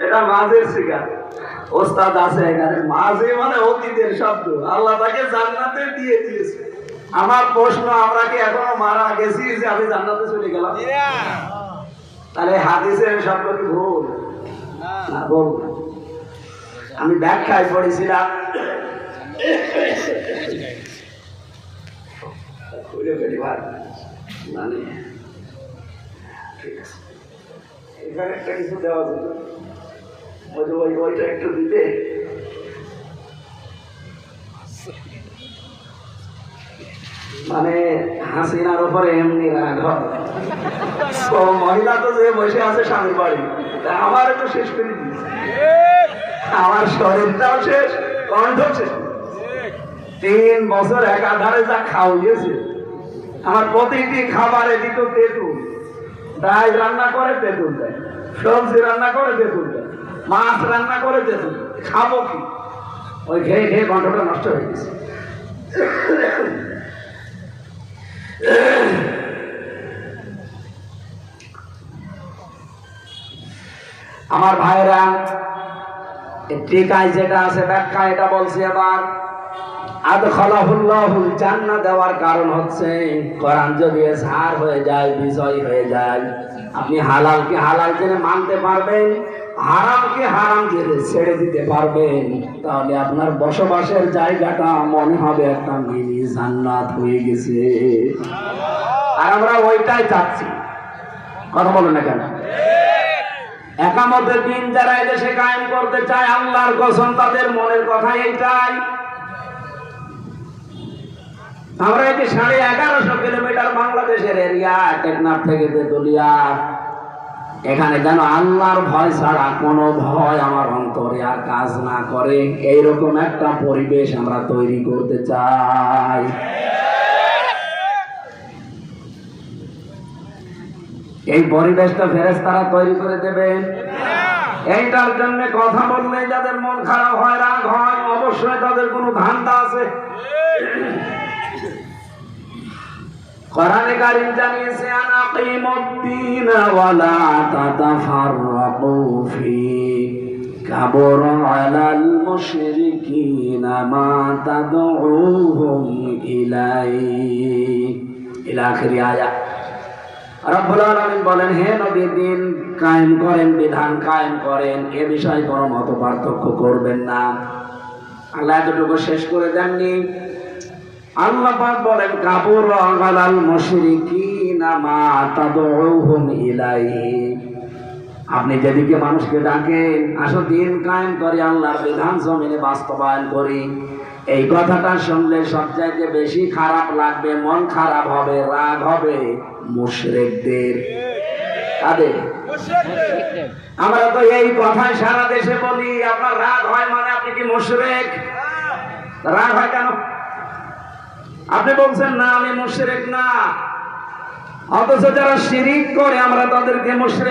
এটা মাঝের শিকার ওস্তাদ আছে এখানে। মাঝে মানে অতীতের শব্দ, আল্লাহ তাকে জান্নাতে দিয়ে দিয়েছে। আমার প্রশ্ন, আমরা কি এখনো মারা গেছি যে আমি জান্নাতে চলে গেলাম? তাহলে হাদিসের শব্দ কি ভুল? না, ভুল। আমি ব্যাখ্যায় পড়েছিলাম, মানে ঠিক আছে, এখানে একটা কিছু দেওয়া যেত, ওইটা একটু দিতে। মানে হাসিনার উপরে এমনি রাগ হয়, মহিলা তো যে বসে আছে স্বামীর বাড়ি, আমার একটু শেষ করে দিয়েছে, আমার শরীরটাও শেষ, কণ্ঠ শেষ। 3 বছর একাধারে যা খাওয়িয়েছে, আমার প্রতিটি খাবারে দিত তেঁতুল, ডাল রান্না করে তেঁতুল দেয়, সবজি রান্না করে তেঁতুল দেয়, মাছ রান্না করে তেঁতুল। খাবো কি? ওই খেয়ে খেয়ে কণ্ঠটা নষ্ট হয়ে গেছে। আমার ভাইরা, টিকায় যেটা আছে ব্যাখ্যা এটা বলছি আবার, আদখালাহুল্লাহুল জান্নাহ দেওয়ার কারণ হচ্ছে কোরআন যদি ঝাড় হয়ে যায়, বিজয় হয়ে যায়, আপনি হালালকে হালাল জেনে মানতে পারবেন, হারামকে হারাম জেনে ছেড়ে দিতে পারবেন, তাহলে আপনার বসবাসের জায়গাটা মনে হবে একটা মিনি জান্নাত হয়ে গেছে। আর আমরা ওইটাই চাচ্ছি। কথা বলেন না কেন? একামতের দিন যারা এদেশে কায়েম করতে চায়, আল্লাহর কসম তাদের মনের কথা এইটাই। আমরা এই যে 1150 কিলোমিটার বাংলাদেশের এরিয়া, টেকনাফ থেকে তেতুলিয়া, এখানে যেন আল্লাহর ভয় ছাড়া কোনো ভয় আমার অন্তরে আর কাজ না করে, এইরকম একটা পরিবেশ আমরা তৈরি করতে চাই। এই পরিবেশটা ফেরেশতারা তৈরি করে দেবেন। এইটার জন্য কথা বললে যাদের মন খারাপ হয়, রাগ হয়, অবশ্যই তাদের কোনো ধান্দা আছে। কোরআনে কারীম জানিয়েছে, আনাকিমুদ্দিন ওয়া লা তাতাফাররাকু ফি কাবুরা আলাল মুশরিকিনা মা তাদউহুম ইলাইহি, ইলা আখিরি আয়াত। রব্বুল আলামিন বলেন, হে নবী, দিন কায়েম করেন, বিধান কায়েম করেন, এ বিষয়ে কোনো মত পার্থক্য করবেন না। আল্লাহ এতটুকু শেষ করে দেননি। আল্লাহ পাক বলেন, কাবুরা আলাল মুশরিকিনা মা তাদউহুম ইলাইহি, আপনি যেদিকে মানুষকে ডাকেন, আসো দিন কায়েম করি, আল্লাহর বিধান জমিনে বাস্তবায়ন করি, এই কথাটা শুনলে সবচাইতে বেশি খারাপ লাগবে, মন খারাপ হবে, রাগ হবে মুশরিকদের। তাদের আমরা তো এই কথাই সারা দেশে বলি, আপনার রাগ হয় মানে আপনি কি মুশরিক? রাগ হয় কেন? আপনি বলছেন না আমি মুশরিক না, অথচ যারা শিরিক করে আমরা তাদেরকে মুশরিক